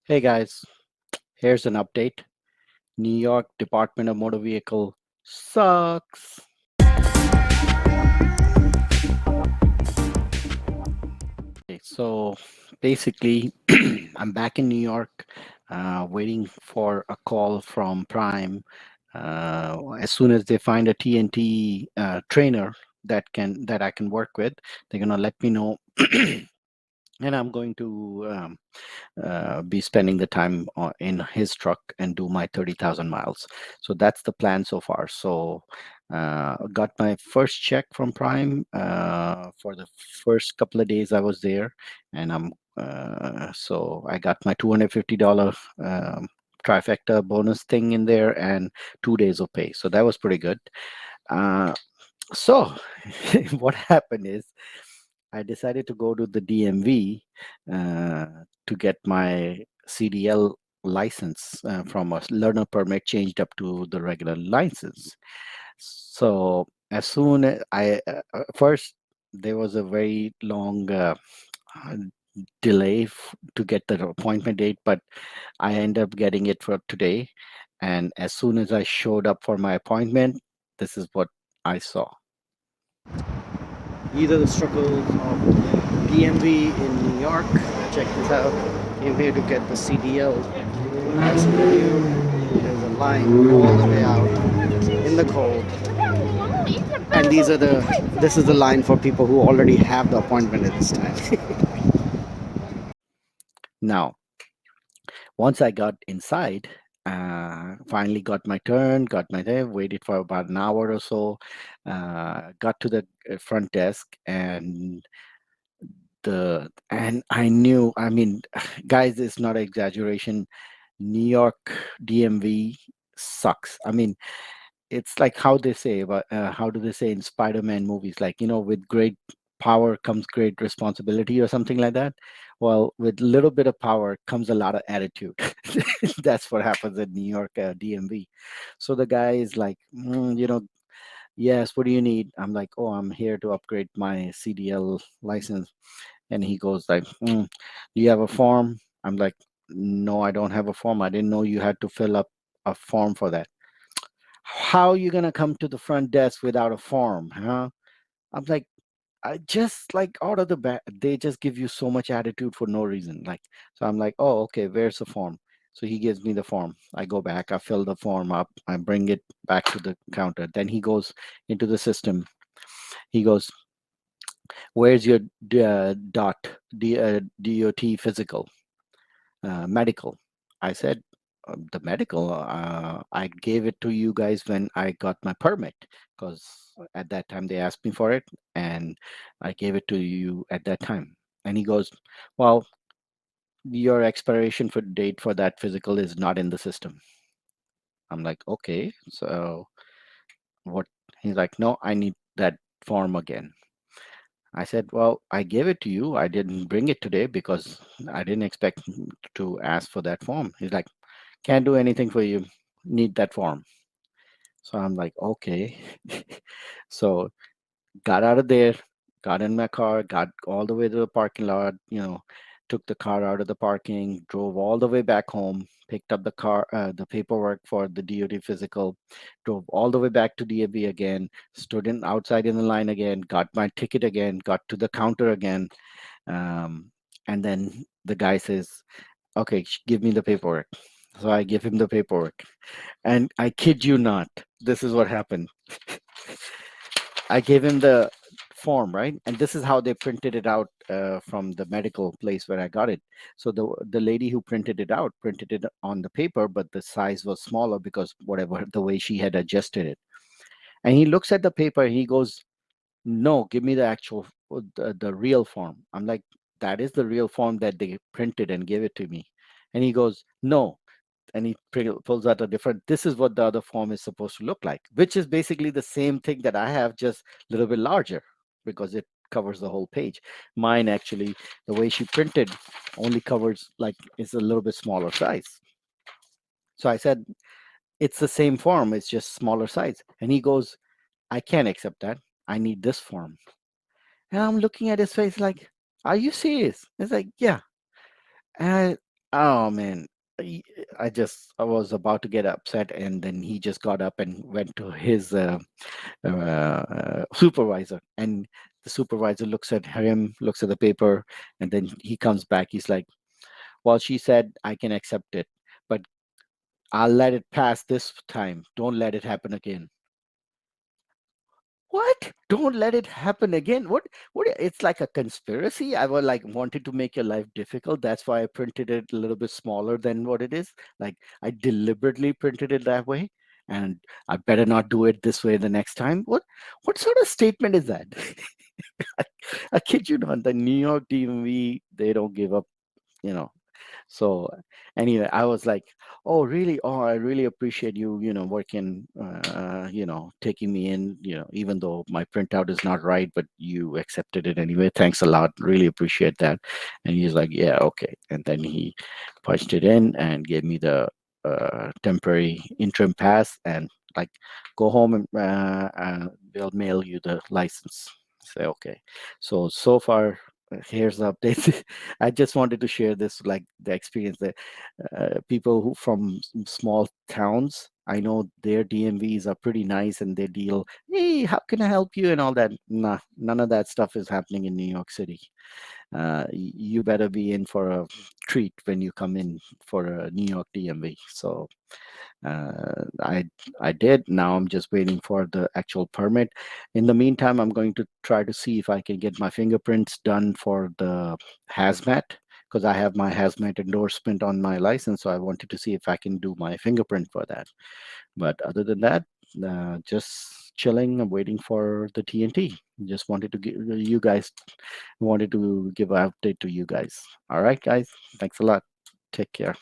Hey guys, here's an update. New York Department of Motor Vehicle sucks. Okay, so basically, I'm back in New York, waiting for a call from Prime. As soon as they find a TNT trainer that I can work with, they're gonna let me know, and I'm going to be spending the time in his truck and do my 30,000 miles. So that's the plan so far. So got my first check from Prime for the first couple of days I was there, and so I got my $250 trifecta bonus thing in there and 2 days of pay. So that was pretty good. Uh, so what happened is I decided to go to the DMV to get my CDL license from a learner permit changed up to the regular license. So as soon as first there was a very long uh, delay to get the appointment date, but I ended up getting it for today. And as soon as I showed up for my appointment, this is what I saw. These are the struggles of DMV in New York. Check this out. Came here to get the CDL. As per you, there's a line all the way out in the cold. And this is the line for people who already have the appointment at this time. Now, once I got inside, finally got my turn, got my day, waited for about an hour or so, got to the front desk, and I knew, I mean, guys, it's not an exaggeration. New York DMV sucks. I mean, it's like how they say about how do they say in Spider-Man movies, like, with great power comes great responsibility or something like that. Well, with little bit of power comes a lot of attitude. That's what happens in New York DMV. So the guy is like, yes, what do you need? I'm like, oh, I'm here to upgrade my CDL license. And he goes like, do you have a form? I'm like, no, I don't have a form. I didn't know you had to fill up a form for that. How you gonna come to the front desk without a form, huh? I'm like, I just like out of the back, they just give you so much attitude for no reason. Like, so I'm like, oh, okay, where's the form? So he gives me the form. I go back, I fill the form up, I bring it back to the counter. Then he goes into the system. He goes, where's your DOT physical, medical? I said, the medical, I gave it to you guys when I got my permit, because at that time they asked me for it, and I gave it to you at that time. And he goes, well, your expiration for date for that physical is not in the system. I'm like, okay, so what? He's like, no, I need that form again. I said, well, I gave it to you. I didn't bring it today because I didn't expect to ask for that form. He's like, can't do anything for you. Need that form. So I'm like, okay. So got out of there, got in my car, got all the way to the parking lot, took the car out of the parking, drove all the way back home, picked up the paperwork for the DOT physical, drove all the way back to DAB again, stood outside in the line again, got my ticket again, got to the counter again. And then the guy says, okay, give me the paperwork. So I give him the paperwork. And I kid you not, this is what happened. I gave him the form, right? And this is how they printed it out from the medical place where I got it. So the lady who printed it on the paper, but the size was smaller because whatever the way she had adjusted it. And he looks at the paper and he goes, "No, give me the actual the real form." I'm like, "That is the real form that they printed and gave it to me." And he goes, "No." And he pulls out a different, this is what the other form is supposed to look like, which is basically the same thing that I have, just a little bit larger because it covers the whole page. Mine actually, the way she printed, only covers, like, it's a little bit smaller size. So I said, it's the same form, it's just smaller size. And he goes, I can't accept that. I need this form. And I'm looking at his face like, are you serious? It's like, yeah. And Oh man, I I was about to get upset, and then he just got up and went to his supervisor, and the supervisor looks at him, looks at the paper, and then he comes back. He's like, "Well, she said I can accept it, but I'll let it pass this time. Don't let it happen again." What? Don't let it happen again. What it's like a conspiracy. I was like wanted to make your life difficult. That's why I printed it a little bit smaller than what it is. Like I deliberately printed it that way. And I better not do it this way the next time. What sort of statement is that? I, I kid you not, the New York DMV, they don't give up, you know. So anyway, I was like, "Oh, really? Oh, I really appreciate you, working, taking me in, even though my printout is not right, but you accepted it anyway. Thanks a lot. Really appreciate that." And he's like, "Yeah, okay." And then he punched it in and gave me the temporary interim pass, and like, go home and they'll mail you the license. Say, okay. So far, here's the update. I just wanted to share this, like the experience that people who from small towns, I know their DMVs are pretty nice and they deal, "Hey, how can I help you?" and all that. Nah, none of that stuff is happening in New York City. You better be in for a treat when you come in for a New York DMV. So uh, I I did. Now I'm just waiting for the actual permit. In the meantime, I'm going to try to see if I can get my fingerprints done for the hazmat, because I have my hazmat endorsement on my license. So I wanted to see if I can do my fingerprint for that. But other than that, just chilling. I'm waiting for the TNT. Just wanted to give you guys, wanted to give an update to you guys. All right, guys. Thanks a lot. Take care.